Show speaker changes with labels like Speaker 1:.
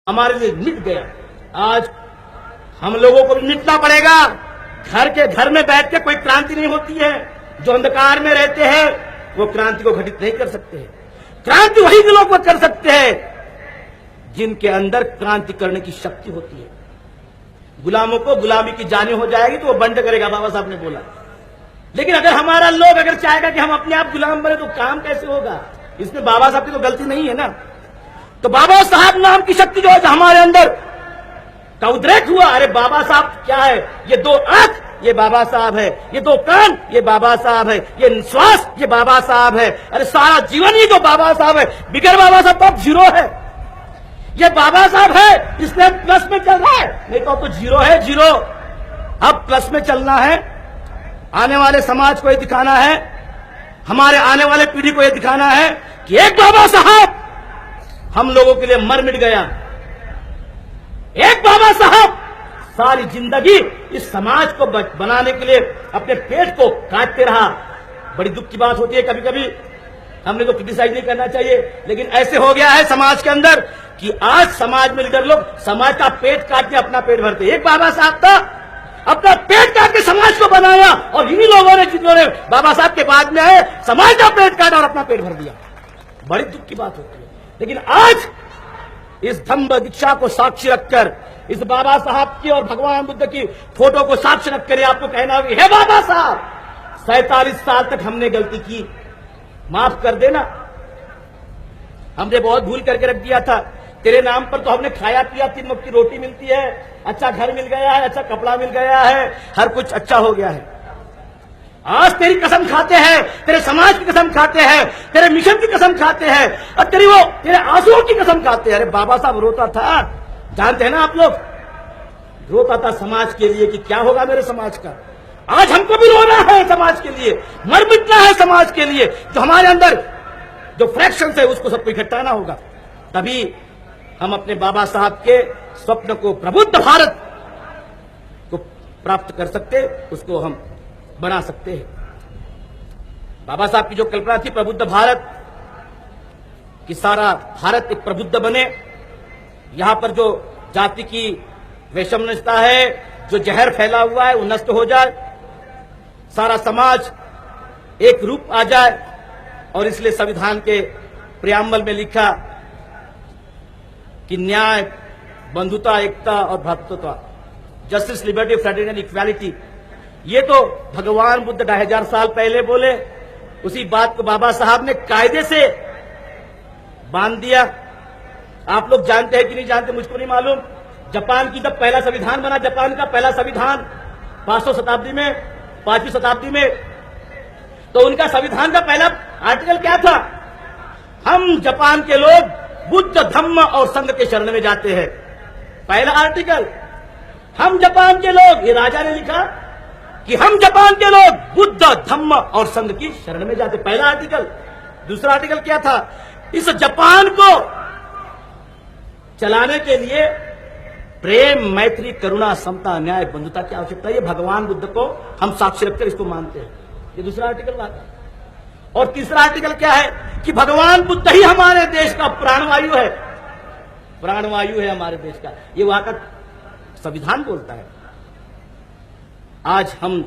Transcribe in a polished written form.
Speaker 1: हमारे लिए मिट गया। आज हम लोगों को भी मिटना पड़ेगा। घर के घर में बैठ के कोई क्रांति नहीं होती है। जो अंधकार में रहते हैं वो क्रांति को घटित नहीं कर सकते हैं। क्रांति वही लोग कर सकते हैं जिनके अंदर क्रांति करने की शक्ति होती है। गुलामों को गुलामी की जानी हो जाएगी तो वो बंद करेगा, बाबा साहब ने बोला। लेकिन अगर हमारा लोग अगर चाहेगा कि हम अपने आप गुलाम बने तो काम कैसे होगा? इसमें बाबा साहब की तो गलती नहीं है ना। तो बाबा साहब नाम की शक्ति जो है हमारे अंदर का उद्रेक हुआ। अरे बाबा साहब क्या है? ये दो आंख ये बाबा साहब है, ये दो कान ये बाबा साहब है, ये श्वास ये बाबा साहब है। अरे सारा जीवन ही जो बाबा साहब है। बिगर बाबा साहब तो अब जीरो है। ये बाबा साहब है इसलिए प्लस में चल रहा है, नहीं तो अब तो जीरो है, जीरो। अब प्लस में चलना है। आने वाले समाज को ये दिखाना है, हमारे आने वाले पीढ़ी को ये दिखाना है कि एक बाबा साहब हम लोगों के लिए मर मिट गया। एक बाबा साहब सारी जिंदगी इस समाज को बनाने के लिए अपने पेट को काटते रहा। बड़ी दुख की बात होती है, कभी कभी हमने तो क्रिटिसाइज नहीं करना चाहिए, लेकिन ऐसे हो गया है समाज के अंदर कि आज समाज में लीडर लोग समाज का पेट काट के अपना पेट भरते। एक बाबा साहब था, अपना पेट काट के समाज को बनाया, और इन्हीं लोगों ने जिन्होंने बाबा साहब के बाद में आए समाज का पेट काटा और अपना पेट भर दिया। बड़ी दुख की बात होती है। लेकिन आज इस धम्म दीक्षा को साक्षी रखकर, इस बाबा साहब की और भगवान बुद्ध की फोटो को साक्षी रखकर आपको कहना होगा, हे बाबा साहब 47 साल तक हमने गलती की, माफ कर देना। हमने बहुत भूल करके रख दिया था। तेरे नाम पर तो हमने खाया पिया, 3 वक्त की रोटी मिलती है, अच्छा घर मिल गया है, अच्छा कपड़ा मिल गया है, हर कुछ अच्छा हो गया है। आज तेरी कसम खाते हैं, तेरे समाज की कसम खाते हैं, तेरे मिशन की कसम खाते हैं, और तेरे आंसुओं की कसम खाते हैं। अरे बाबा साहब रोता था, जानते हैं ना आप लोग, रोता था समाज के लिए कि क्या होगा मेरे समाज का। आज हमको भी रोना है समाज के लिए, मर मिटना है समाज के लिए। जो हमारे अंदर जो फ्रैक्शंस है उसको सबको इकट्ठाना होगा, तभी हम अपने बाबा साहब के स्वप्न को, प्रबुद्ध भारत को प्राप्त कर सकते, उसको हम बना सकते हैं। बाबा साहब की जो कल्पना थी प्रबुद्ध भारत कि सारा भारत एक प्रबुद्ध बने, यहां पर जो जाति की वैषम्यता है, जो जहर फैला हुआ है वो नष्ट हो जाए, सारा समाज एक रूप आ जाए। और इसलिए संविधान के प्रियम्बल में लिखा कि न्याय, बंधुता, एकता और भ्रातृत्व, justice, liberty, fraternity and equality. ये तो भगवान बुद्ध 2000 साल पहले बोले, उसी बात को बाबा साहब ने कायदे से बांध दिया। आप लोग जानते हैं कि नहीं जानते, मुझको नहीं मालूम। जापान की जब पहला संविधान बना, जापान का पहला संविधान 5वीं शताब्दी में, तो उनका संविधान का पहला आर्टिकल क्या था? हम जापान के लोग बुद्ध, धम्म और संघ के शरण में जाते हैं। पहला आर्टिकल, हम जापान के लोग, ये राजा ने लिखा कि हम जापान के लोग बुद्ध, धम्म और संघ की शरण में जाते, पहला आर्टिकल। दूसरा आर्टिकल क्या था? इस जापान को चलाने के लिए प्रेम, मैत्री, करुणा, समता, न्याय, बंधुता की आवश्यकता है। ये भगवान बुद्ध को हम साक्षी रखकर इसको मानते हैं। ये दूसरा आर्टिकल बात है। और तीसरा आर्टिकल क्या है कि भगवान बुद्ध ही हमारे देश का प्राणवायु है, प्राणवायु है हमारे देश का। ये वहां का संविधान बोलता है। आज हम